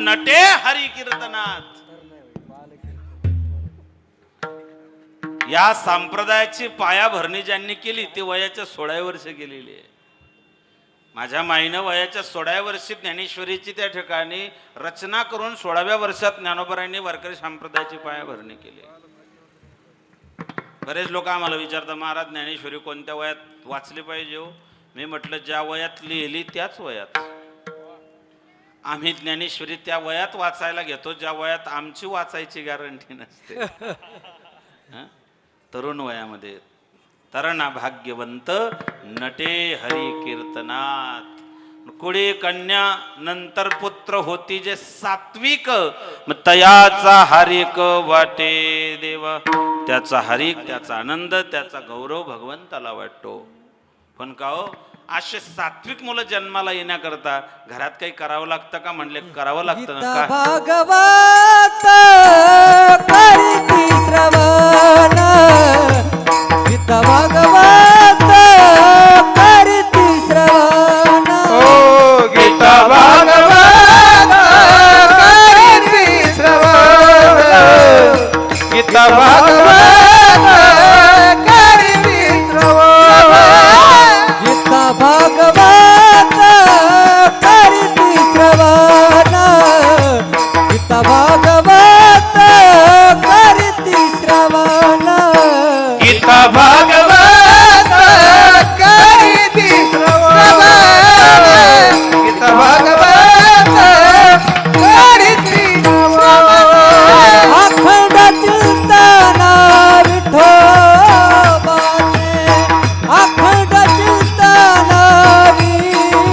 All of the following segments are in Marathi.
नटे हरी कीर्तनात. या संप्रदायाची पायाभरणी ज्यांनी केली ती वयाच्या 16 वर्ष केलेली आहे. माझ्या माईनं वयाच्या 16 वर्षी ज्ञानेश्वरीची त्या ठिकाणी रचना करून 16व्या वर्षात ज्ञानोबरायांनी वारकरी संप्रदायाची पायाभरणी केली. बरेच लोक आम्हाला विचारतात महाराज ज्ञानेश्वरी कोणत्या वयात वाचली पाहिजे हो. मी म्हटलं ज्या वयात लिहिली त्याच वयात. आम्ही ज्ञानेश्वरी त्या वयात वाचायला घेतो ज्या वयात आमची वाचायची गॅरंटी नसते. तरुण वयामध्ये तरणा भाग्यवंत नटे हरी कीर्तनात. कुळी कन्या नंतर पुत्र होती जे सात्विक मग तयाचा हरिक वाटे देवा. त्याचा हरिक त्याचा आनंद त्याचा गौरव भगवंताला वाटतो. पण का हो असे सात्विक मुलं जन्माला येण्याकरता घरात काही करावं लागतं का म्हणले करावं लागतं ना. काय भागवत करती श्रवण गीता भागवत करती श्रवण. ओ गीता भागवत करती श्रवण गीता भागवत करती श्रवण गीता भागवत करती श्रवण गीता भागवत करती श्रवण गीता भागवत करती श्रवण गीता भागवत करती श्रवण. अखंड चिंतन विठोबाचे अखंड चिंतन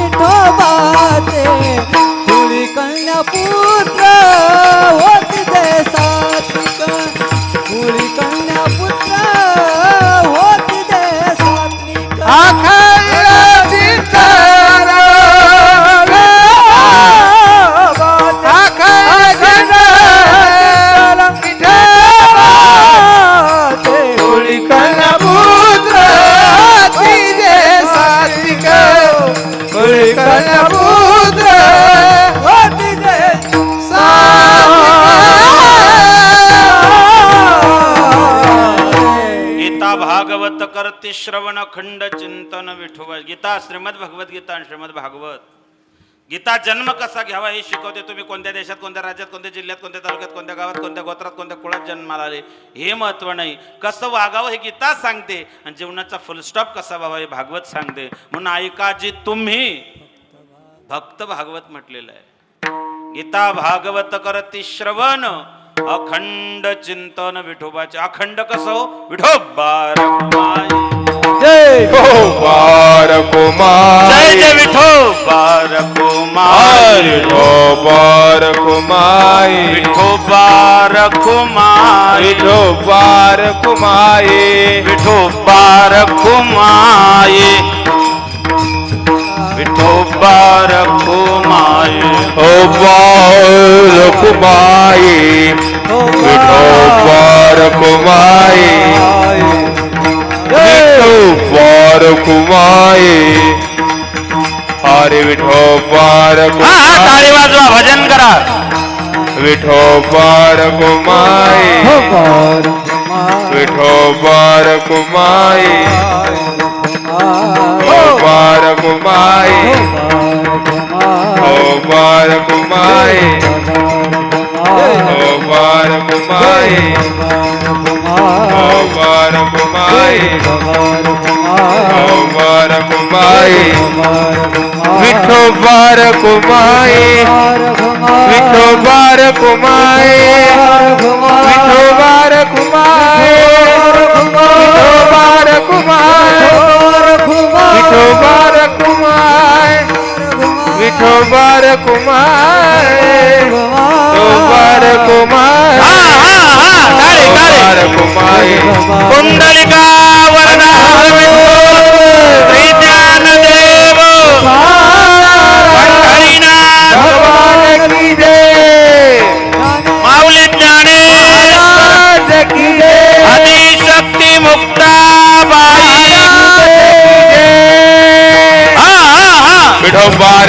विठोबाचे कुळी कन्या पुत्र होती ते सात्विक कुळी कन्या पुत्र होती ते सात्विक. अखंड चिंतन अखंड चिंतन विठोबाचे कुळी कन्या पुत्र तिजे सात्विक कुळी कन्या पुत्र होती ते गीता भागवत करती श्रवण खंड चिंतन विठोबा. गीता श्रीमद भगवद्गीता आणि श्रीमद भागवत. गीता जन्म कसा घ्यावा हे शिकवते. तुम्ही कोणत्या देशात कोणत्या राज्यात कोणत्या जिल्ह्यात कोणत्या तालुक्यात कोणत्या गावात कोणत्या गोत्रात कोणत्या कुळात जन्माला आले हे महत्व नाही. कसं वागावं हे गीता सांगते आणि जीवनाचा फुलस्टॉप कसा व्हावा हे भागवत सांगते. म्हणून ऐकाजी तुम्ही भक्त भागवत म्हटलेलं आहे. गीता भागवत करती श्रवण अखंड चिंतन विठोबाचे. अखंड कसं हो विठोबा रखुमाई. जय विठोबार कुमार जय जय विठोबा रखुमाई. विठोबार कुमार विठोबा रखुमाई. विठोबार कुमार विठोबा रखुमाई. विठोबा रखुमाई. ओ बार कुमार विठोबार कुमार विठोबार कुमार हरे विठोबार ताली वाजवा भजन करा. विठोबार कुमार विठोबार कुमार बार कुमार ओ बार कुमार ओ बार कुमार ओ बार कुमार ओ बार कुमार विठोबार कुमार विठोबार कुमार विठोबार कुमार विठोबार कुमार विठोबार कुमार विठोबार कुमार विठोबार कुमार विठोबार कुमार कुंडलिका वरदा श्री ज्ञानदेव पंढरीनाथ भगवान की जय माऊली ज्ञानेश्वर की जय आदिशक्ती मुक्ताबाई. विठोबार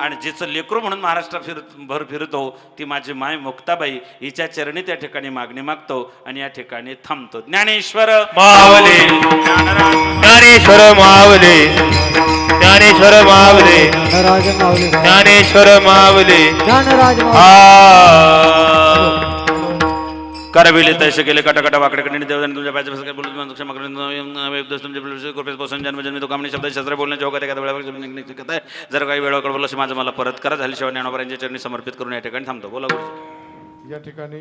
आणि जिचं लेकरू म्हणून महाराष्ट्र भर फिरतो ती माझी माय मुक्ताबाई, हिच्या चरणी त्या ठिकाणी मागणी मागतो आणि या ठिकाणी थांबतो. ज्ञानेश्वर माऊली ज्ञानराज ज्ञानेश्वर माऊली ज्ञानेश्वर माऊली ज्ञानराज माऊली ज्ञानेश्वर माऊली ज्ञानराज माऊली करविले तैसे केले कटाकटा वाकडे कडे देवदान तुमच्या पायाच्या पुस्तकात बोलून मन क्षमा करून तुमच्या कृपेत पोषण जन्मजन्मी तो कामणी शब्द शस्त्र बोलण्याची होत एखाद्या वेळा जर काही वेळा बोललं असे माझं मला परत करा झाली शिवाय ज्ञानोबा यांच्या चरणी समर्पित करून या ठिकाणी थांबतो. बोला गुरुजी. या ठिकाणी